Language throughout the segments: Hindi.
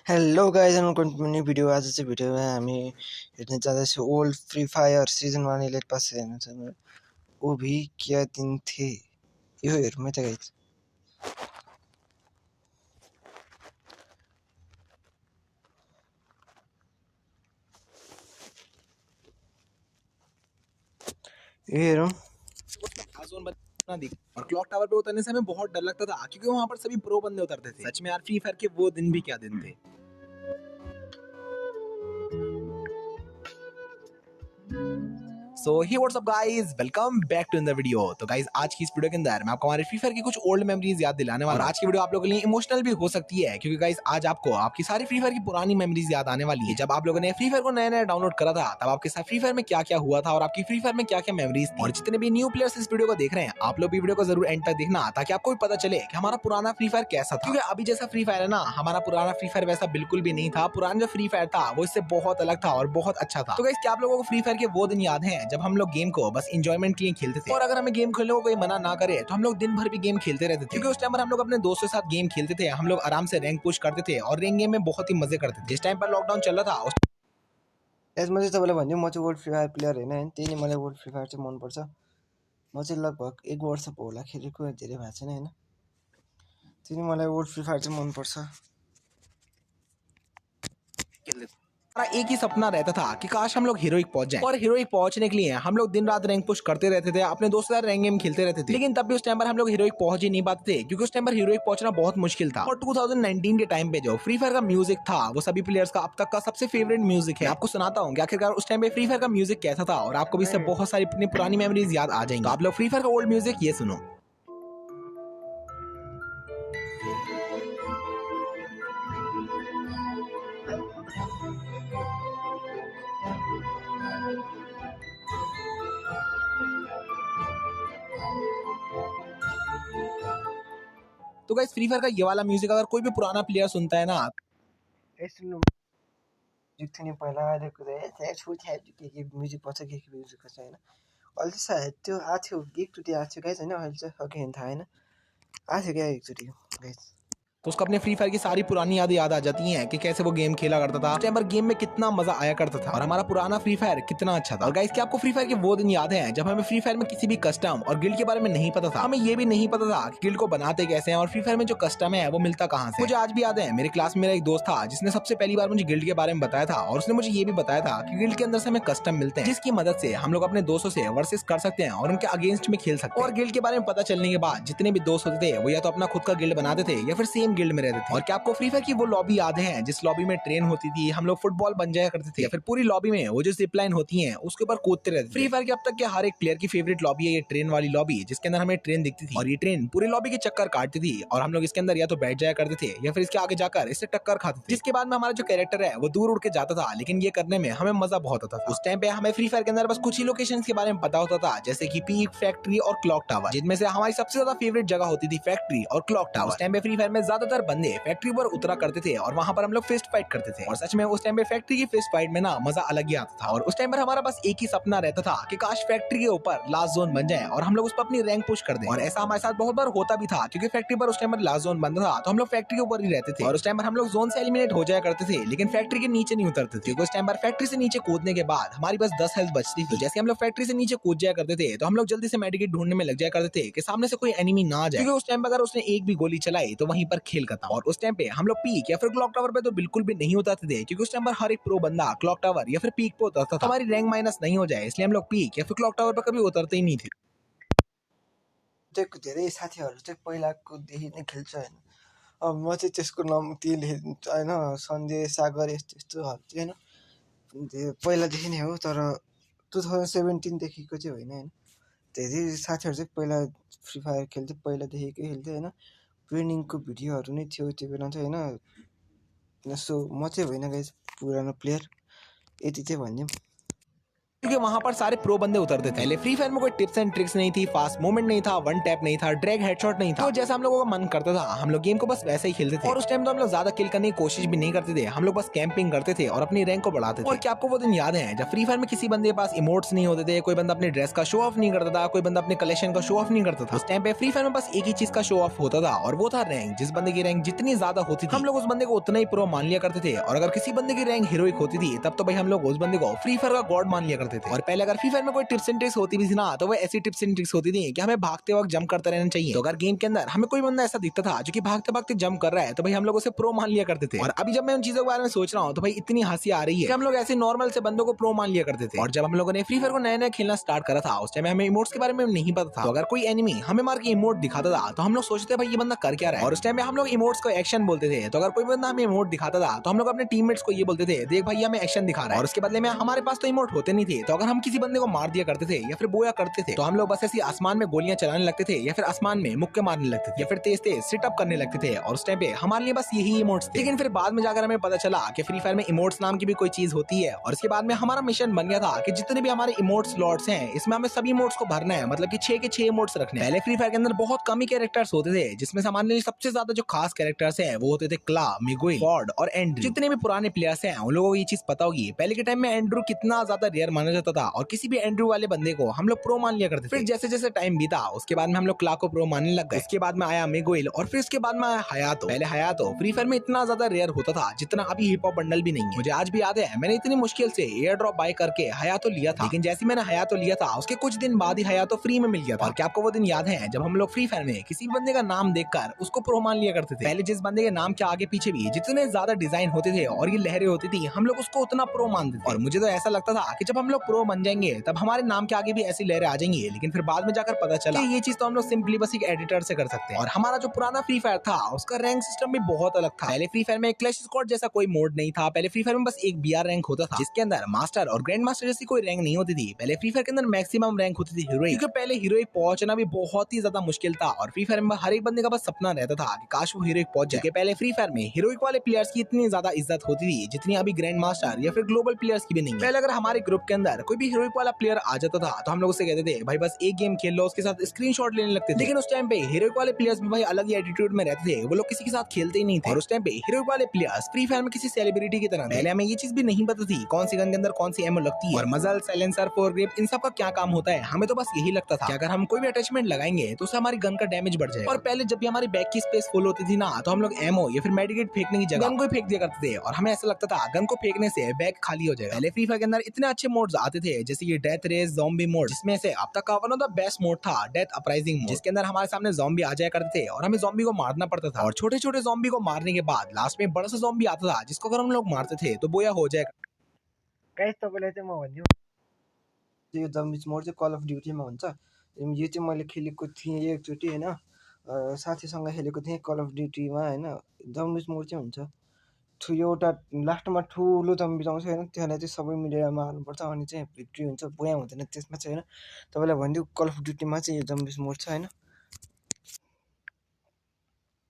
Hello guys and welcome to new video. आज चाहिँ भिडियोमा हामी हेर्न जाँदैछौँ old Free Fire season 1 elite pass हेर्न छ। ओ भी क्या दिन थे यो हेरौँ है त गाइज। यो हेरौँ। और क्लॉक टावर पे उतरने से हमें बहुत डर लगता था क्योंकि वहां पर सभी प्रो बंदे उतरते थे। सच में यार फ्री फायर के वो दिन भी क्या दिन थे। So hi what's up guys, welcome back to in the video. तो गाइस आज की इस वीडियो के अंदर मैं आपको हमारे फ्री फायर की कुछ ओल्ड मेमोरीज याद दिलाने वाला हूं। और आज की वीडियो आप लोगों के लिए इमोशनल भी हो सकती है क्योंकि गाइस आज आपको आपकी सारी फ्री फायर की पुरानी मेमोरीज याद आने वाली है। जब आप लोगों ने फ्री फायर को नया नया डाउनलोड करा था तब आपके साथ फ्री फायर में क्या क्या हुआ था और आपकी फ्री फायर में क्या क्या मेमोरीज थी। और जितने भी न्यू प्लेयर्स इस वीडियो को देख रहे हैं आप लोग भी वीडियो को जरूर एंड तक देखना ताकि आपको भी पता चले कि हमारा पुराना फ्री फायर कैसा था। क्योंकि अभी जैसा फ्री फायर है ना, हमारा पुराना फ्री फायर वैसा बिल्कुल भी नहीं था। पुराना जो फ्री फायर था वो इससे बहुत अलग था और बहुत अच्छा था। तो गाइस क्या आप लोगों को फ्री फायर के वो दिन याद हैं जब हम लोग गेम को बस एंजॉयमेंट के लिए खेलते थे और अगर हमें गेम खेलने को कोई मना ना करे तो हम लोग दिन भर भी गेम खेलते रहते थे। क्योंकि उस टाइम पर हम लोग अपने दोस्तों के साथ गेम खेलते थे, हम लोग आराम से रैंक पुश करते थे और रैंक गेम में बहुत ही मजे करते थे। जिस टाइम पर लॉकडाउन चल रहा था उस यसमा चाहिँ तपाईँलाई भन्यो म चाहिँ ओल्ड फ्री फायर प्लेयर होइन, त्यही नै मलाई ओल्ड फ्री फायर चाहिँ मनपर्छ। म चाहिँ लगभग 1 वर्ष पो होला खेलेको, धेरै भएको छैन होइन। त्यही नै मलाई ओल्ड फ्री फायर चाहिँ मनपर्छ। हमारा एक ही सपना रहता था कि काश हम लोग हीरोइक पहुंच जाएं। और हीरोइक पहुंचने के लिए हम लोग दिन रात रैंक पुश करते रहते थे, अपने दोस्तों के साथ रैंक गेम खेलते रहते थे। लेकिन तब भी उस टाइम पर हम लोग हीरोइक पहुंच ही नहीं पाते थे क्योंकि उस टाइम पर हीरोइक पहुंचना बहुत मुश्किल था। और 2019 के टाइम पे जो फ्री फायर का म्यूजिक था वो सभी प्लेयर्स का अब तक का सबसे फेवरेट म्यूजिक है। आपको सुनाता हूँ कि आखिरकार उस टाइम पे फ्री फायर का म्यूजिक कैसा था और आपको भी इससे बहुत सारी अपनी पुरानी मेमोरीज याद आ जाएंगी। तो आप लोग फ्री फायर का ओल्ड म्यूजिक ये सुनो। तो गाइस फ्री फायर का ये वाला म्यूजिक अगर कोई भी पुराना प्लेयर सुनता है ना, सुन्नु म्युजिक थियो नि पहिला, अहिलेको चाहिँ के म्युजिक पर्छ के म्युजिक पर्छ होइन। अहिले चाहिँ सायद त्यो आएको थियो, एकचोटि आएको थियो गाइज होइन। अहिले चाहिँ अघि हेर्न थाहा होइन, आएको थियो क्या एकचोटि गाइज। तो उसको अपने फ्री फायर की सारी पुरानी यादें याद आ जाती हैं कि कैसे वो गेम खेला करता था, उस टाइम पर गेम में कितना मजा आया करता था और हमारा पुराना फ्री फायर कितना अच्छा था। और गाइस क्या आपको फ्री फायर के वो दिन याद हैं जब हमें फ्री फायर में किसी भी कस्टम और गिल्ड के बारे में नहीं पता था। हमें ये भी नहीं पता था कि गिल्ड को बनाते कैसे हैं और फ्री फायर में जो कस्टम है वो मिलता कहाँ से। मुझे आज भी याद है, मेरे क्लास में मेरा एक दोस्त था जिसने सबसे पहली बार मुझे गिल्ड के बारे में बताया था और उसने मुझे ये भी बताया था कि गिल्ड के अंदर से हमें कस्टम मिलते हैं जिसकी मदद से हम लोग अपने दोस्तों से वर्सेस कर सकते हैं और उनके अगेंस्ट में खेल सकते हैं। और गिल्ड के बारे में पता चलने के बाद जितने भी दोस्त होते थे वो या तो अपना खुद का गिल्ड बनाते थे या फिर सेम गिल्ड में रहते थे। और क्या आपको फ्री फायर की वो लॉबी याद है जिस लॉबी में ट्रेन होती थी, हम लोग फुटबॉल बन जाया करते थे या फिर पूरी लॉबी में वो जो जिप लाइन होती है उसके ऊपर कूदते रहते थे। फ्री फायर के अब तक के हर एक प्लेयर की फेवरेट लॉबी है ये ट्रेन वाली लॉबी, जिसके अंदर हमें ट्रेन दिखती थी और ये ट्रेन पूरी लॉबी के चक्कर काटती थी और हम लोग इसके अंदर या तो बैठ जाया करते थे या फिर इसके आगे जाकर इससे टक्कर खाते थे, जिसके बाद में हमारा जो कैरेक्टर है वो दूर उड़ के जाता था। लेकिन ये करने में हमें मजा बहुत आता था। उस टाइम पे हमें फ्री फायर के अंदर बस कुछ ही लोकेशन के बारे में पता होता था, जैसे की पीक, फैक्ट्री और क्लॉक टावर, जिनमें से हमारी सबसे ज्यादा फेवरेट जगह होती थी फैक्ट्री और क्लॉक टावर। उस टाइम पे फ्री फायर में ज्यादातर बंदे फैक्ट्री पर उतरा करते थे और वहां पर हम लोग फिस्ट फाइट करते थे। और सच में उस टाइम पे फैक्ट्री की फिस्ट फाइट में ना मजा अलग ही आता था। और उस टाइम पर हमारा बस एक ही सपना रहता था कि काश फैक्ट्री के ऊपर लास्ट जोन बन जाए और हम लोग उस पर अपनी रैंक पुश कर दें। और ऐसा हमारे साथ बहुत बार होता भी था क्योंकि फैक्ट्री पर उस टाइम पर लास्ट जोन बनता था तो हम लोग फैक्ट्री के ऊपर ही रहते थे और उस टाइम पर हम लोग जोन से एलिमिनेट हो जाया करते थे लेकिन फैक्ट्री के नीचे नहीं उतरते थे क्योंकि उस टाइम पर फैक्ट्री से नीचे कूदने के बाद हमारी बस 10 हेल्थ बचती थी। तो जैसे हम लोग फैक्ट्री से नीचे कूद जाया करते थे तो हम लोग जल्दी से मेडिकेट ढूंढने में लग जाया करते थे कि सामने से कोई एनिमी ना आ जाए, क्योंकि उस टाइम पर अगर उसने एक भी गोली चलाई तो वहीं पर खेल खत्म। और उस टाइम पे हम लोग पीक या फिर क्लॉक टावर पे तो बिल्कुल भी नहीं उतरते थे क्योंकि उस टाइम पर हर एक प्रो बंदा क्लॉक टावर या फिर पीक पे उतरता था। हमारी रैंक माइनस नहीं हो जाए इसलिए हम लोग पीक या फिर क्लॉक टावर पर कभी उतरते ही नहीं थे। चाहिँ धेरै साथीहरू चाहिँ पहिलाकोदेखि नै खेल्छ होइन। अब म चाहिँ त्यसको नाम त्यो होइन, सन्जय सागर यस्तो यस्तोहरू चाहिँ होइन, त्यो पहिलादेखि नै हो। तर 2017देखिको चाहिँ होइन होइन। धेरै साथीहरू चाहिँ पहिला फ्री फायर खेल्थ्यो, पहिलादेखिकै खेल्थ्यो होइन। ट्रेनिङको भिडियोहरू नै थियो त्यो बेला चाहिँ होइन। सो म चाहिँ होइन गाइस पुरानो प्लेयर, यति चाहिँ भनिदिउँ। क्योंकि वहां पर सारे प्रो बंदे उतरते थे। पहले फ्री फायर में कोई टिप्स एंड ट्रिक्स नहीं थी, फास्ट मूवमेंट नहीं था, वन टैप नहीं था, ड्रैग हेडशॉट नहीं था। तो जैसा हम लोगों का मन करता था हम लोग गेम को बस वैसे ही खेलते थे। और उस टाइम तो हम लोग ज्यादा किल करने की कोशिश भी नहीं करते थे, हम लोग बस कैंपिंग करते थे और अपनी रैंक को बढ़ाते थे। और क्या आपको वो दिन याद है जब फ्री फायर में किसी बंदे के पास इमोट्स नहीं होते थे, कोई बंदा अपनी ड्रेस का शो ऑफ नहीं करता था, कोई बंदा अपने कलेक्शन का शो ऑफ नहीं करता था। उस टाइम पे फ्री फायर में बस एक ही चीज का शो ऑफ होता था और वो था रैंक। जिस बंदे की रैंक जितनी ज्यादा होती थी हम लोग उस बंदे को उतना ही प्रो मान लिया करते थे। और अगर किसी बंदे की रैंक हीरोइक होती थी तब तो भाई हम लोग उस बंदे को फ्री फायर का गॉड मान लिया करते थे। और पहले अगर फ्री फायर में कोई टिप्स एंड ट्रिक्स होती भी थी ना तो वो ऐसी टिप्स एंड ट्रिक्स होती थी कि हमें भागते वक्त जंप करते रहना चाहिए। तो अगर गेम के अंदर हमें कोई बंदा ऐसा दिखता था जो कि भागते भागते जंप कर रहा है तो भाई हम लोग उसे प्रो मान लिया करते थे। और अभी जब मैं उन चीजों के बारे में सोच रहा हूँ तो भाई इतनी हंसी आ रही है कि हम लोग ऐसे नॉर्मल से बंदों को प्रो मान लिया करते थे। और जब हम लोगों ने फ्री फायर को नया नया खेलना स्टार्ट करा था उस टाइम हमें इमोट्स के बारे में नहीं पता था। तो अगर कोई एनिमी हमें मार के इमोट दिखाता था तो हम लोग सोचते थे भाई ये बंदा कर क्या रहा है। और उस टाइम में हम लोग इमोट्स को एक्शन बोलते थे। तो अगर कोई बंदा हमें इमोट दिखाता था तो हम लोग अपने टीममेट्स को ये बोलते थे देख भाई हमें एक्शन दिखा रहा है। और उसके बदले में हमारे पास तो इमोट होते नहीं थे। तो अगर हम किसी बंदे को मार दिया करते थे या फिर बोया करते थे तो हम लोग बस ऐसी आसमान में गोलियां चलाने लगते थे या फिर आसमान में मुक्के मारने लगते थे या फिर तेज तेज सिटअप करने लगते थे। और उस टाइम पे हमारे लिए बस यही इमोट्स थे। लेकिन फिर बाद में जाकर हमें पता चला कि फ्री फायर में इमोट्स नाम की भी कोई चीज होती है। और इसके बाद में हमारा मिशन बन गया था कि जितने भी हमारे इमोट स्लॉट्स हैं इसमें हमें सभी इमोट्स को भरना है, मतलब कि 6 के 6 इमोट्स रखने हैं। पहले फ्री फायर के अंदर बहुत कम ही कैरेक्टर्स होते थे जिसमें से हमारे लिए सबसे ज्यादा जो खास कैरेक्टर्स हैं वो होते थे क्ला, मिगुइल, फॉर्ड और एंड्रू। जितने भी पुराने प्लेयर्स हैं उन लोगों को ये चीज पता होगी पहले के टाइम में एंड्रू कितना ज्यादा रेयर माना जाता था और किसी भी एंड्रू वाले बंदे को हम लोग प्रो मान लिया करते थे। फिर जैसे जैसे टाइम बीता उसके बाद में हम लोग क्ला को प्रो मानने लग गए। उसके बाद में आया मिगुइल और फिर उसके बाद में आया हयातो। पहले हयातो फ्री फायर में इतना ज्यादा रेयर होता था जितना अभी हिप हॉप बंडल भी नहीं है। मुझे आज भी याद है मैंने इतनी मुश्किल से एयर ड्रॉप बाय करके हयातो लिया था। लेकिन जैसे मैंने हयातो लिया था उसके कुछ दिन बाद ही हयातो फ्री में मिल गया था। और क्या आपको वो दिन याद है जब हम लोग फ्री फायर में किसी बंदे का नाम देखकर उसको प्रो मान लिया करते थे। पहले जिस बंदे के नाम के आगे पीछे भी जितने ज्यादा डिजाइन होते थे और ये लहरें होती थी हम लोग उसको उतना प्रो मानते थे। और मुझे तो ऐसा लगता था कि जब हम लोग प्रो बन जाएंगे तब हमारे नाम के आगे भी ऐसी लहरें आ जाएंगी। लेकिन फिर बाद में जाकर पता चला कि ये चीज तो हम लोग सिंपली बस एक एडिटर से कर सकते हैं। और हमारा जो पुराना फ्री फायर था उसका रैंक सिस्टम भी बहुत अलग था। पहले फ्री फायर में क्लैश स्क्वाड जैसा कोई मोड नहीं था। पहले फ्री फायर में बस एक बीआर रैंक होता था जिसके अंदर मास्टर और ग्रैंड मास्टर जैसी कोई रैंक नहीं होती थी। पहले फ्री फायर के अंदर मैक्सिमम रैंक होती थी हीरोइक, क्योंकि पहले हीरोइक पहुंचना भी बहुत ही ज्यादा मुश्किल था। और फ्री फायर में हर एक बंदे का बस सपना रहता था कि काश वो हीरोइक पहुंच जाए। पहले फ्री फायर में हीरोइक वाले प्लेयर्स की इतनी ज्यादा इज्जत होती थी जितनी अभी ग्रैंड मास्टर या फिर ग्लोबल प्लेयर्स की भी नहीं है। पहले अगर हमारे ग्रुप के अंदर कोई भी हीरोइक वाला प्लेयर आ जाता था तो हम लोग उससे कहते थे भाई बस एक गेम खेल लो, उसके साथ स्क्रीनशॉट लेने लगते थे। लेकिन उस टाइम पे हीरोइक वाले प्लेयर्स भी भाई अलग ही एटीट्यूड में रहते थे, वो लोग किसी के साथ खेलते ही नहीं थे। और उस टाइम पे हीरोइक वाले प्लेयर्स फ्री फायर में किसी सेलिब्रिटी की तरह। पहले हमें ये चीज भी नहीं पता थी कौन सी गन के अंदर कौन सी एमओ लगती है और मजल, साइलेंसर, फोर ग्रिप इन सब का क्या काम होता है। हमें तो बस यही लगता था कि अगर हम कोई भी अटैचमेंट लगाएंगे तो उससे हमारी गन का डैमेज बढ़ जाएगा। और पहले जब भी हमारी बैग की स्पेस फुल होती थी ना तो हम लोग एमओ या फिर मेडिकेट फेंकने की जगह गन को फेंक दिया करते थे और हमें ऐसा लगता था गन को फेंकने से बैग खाली हो जाएगा। पहले फ्री फायर के अंदर इतने अच्छे मोड्स आते थे जैसे ये डेथ रेस, ज़ॉम्बी मोड, जिसमें से अब तक का one of the best mode था डेथ अपराइजिंग मोड, जिसके अंदर हमारे सामने ज़ॉम्बी आ जाया करते थे और हमें ज़ॉम्बी को मारना पड़ता था। और छोटे छोटे ज़ॉम्बी को मारने के बाद लास्ट में बड़ा सा ज़ॉम्बी आता था जिसको अगर हम लोग मारते थे तो बोया हो जाएगा। गाइस तपाईँलाई चाहिँ म भन्छु यो जम्बिज मोड चाहिँ कल अफ ड्युटीमा हुन्छ। यो चाहिँ मैले खेलेको थिएँ एकचोटि होइन, साथीसँग खेलेको थिएँ कल अफ ड्युटीमा होइन। जम्बिज मोड चाहिँ हुन्छ एउटा लास्टमा ठुलो जम्बिज आउँछ होइन, त्यसलाई चाहिँ सबै मिलेर मार्नुपर्छ अनि चाहिँ भिक्ट्री हुन्छ, बोया हुँदैन त्यसमा चाहिँ होइन। तपाईँलाई भनिदिउँ कल अफ ड्युटीमा चाहिँ यो जम्बिज मोड छ होइन।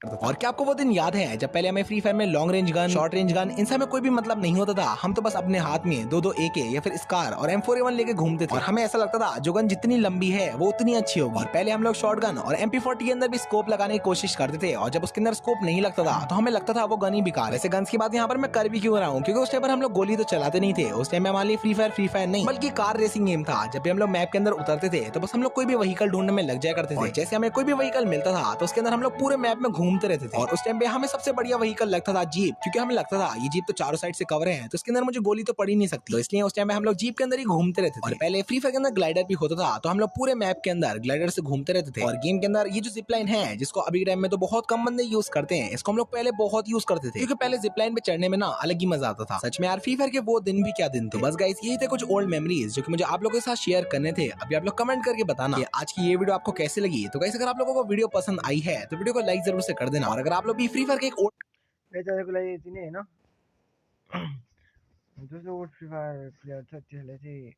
और क्या आपको वो दिन याद है जब पहले हमें फ्री फायर में long range gun, short range gun इन सब में कोई भी मतलब नहीं होता था। हम तो बस अपने हाथ में दो एके या फिर स्कार और M4A1 लेके घूमते थे और हमें ऐसा लगता था जो गन जितनी लंबी है वो उतनी अच्छी होगी। और पहले हम लोग शॉर्ट गन और MP40 के अंदर भी स्कोप लगाने की कोशिश करते थे और जब उसके अंदर स्कोप नहीं लगता था तो हमें लगता था वो गन ही बेकार है। ऐसे गन्स की बात यहाँ पर मैं कर भी क्यों रहा हूँ, क्योंकि उस टाइम पर हम लोग गोली तो चलाते नहीं थे। उस टाइम में हमारे लिए फ्री फायर नहीं बल्कि कार रेसिंग गेम था। जब भी हम लोग मैप के अंदर उतरते थे तो बस हम लोग कोई भी व्हीकल ढूंढने में लग जाया करते थे। जैसे हमें कोई भी व्हीकल मिलता था तो उसके अंदर हम लोग पूरे मैप में घूमते रहते थे। और उस टाइम पे हमें सबसे बढ़िया व्हीकल लगता था जीप, क्योंकि हमें लगता था ये जीप तो चारों साइड से कवर है तो इसके अंदर मुझे गोली तो पड़ ही नहीं सकती। तो इसलिए उस टाइम में हम लोग जीप के अंदर ही घूमते रहते थे। और पहले फ्री फायर के अंदर ग्लाइडर भी होता था तो हम लोग पूरे मैप के अंदर ग्लाइडर से घूमते रहते थे। और गेम के अंदर ये जो जिपलाइन है जिसको अभी टाइम में तो बहुत कम बंदे यूज करते हैं, इसको हम लोग पहले बहुत यूज करते थे, क्योंकि पहले जिपलाइन पे चढ़ने में ना अलग ही मजा आता था। सच में यार फ्री फायर के वो दिन भी क्या दिन थे। बस गाइस यही थे कुछ ओल्ड मेमोरीज जो कि मुझे आप लोगों के साथ शेयर करने थे। अभी आप लोग कमेंट करके बताना कि आज की ये वीडियो आपको कैसी लगी। तो गाइस अगर आप लोगों को वीडियो पसंद आई है तो वीडियो को लाइक जरूर से कर देना। और अगर आप लोग भी फ्री फायर के एक आजको लागि यति नै होइन। जो जो ओल्ड फ्री फायर प्लेयर छ त्यसलाई चाहिँ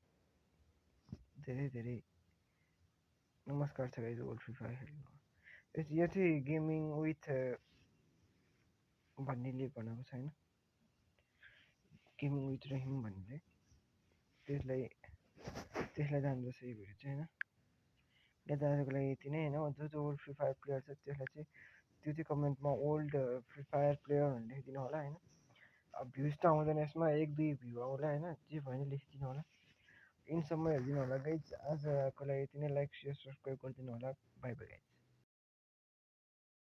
धेरै धेरै नमस्कार छ गाइस। ओल्ड फ्री फायर खेलेको यो चाहिँ गेमिङ विथ भन्नेले भनेको छ होइन, गेमिङ विथ रहिम भन्नेले, त्यसलाई त्यसलाई जान्दो रहेछ यो भिडियो चाहिँ होइन। गाइज आजको लागि यति नै होइन। जो जो ओल्ड फ्री फायर प्लेयर छ त्यसलाई चाहिँ त्यो चाहिँ कमेन्टमा ओल्ड फ्री फायर प्लेयर भनेर लेखिदिनु होला होइन। अब भ्युज त आउँदैन यसमा, 1-2 भ्यू आउला होइन, जे भयो भने लेखिदिनु होला। इनसम्म हेरिदिनु होला गाइज। आजको लागि यति नै। लाइक, सेयर, सब्सक्राइब गरिदिनु होला। By by guys.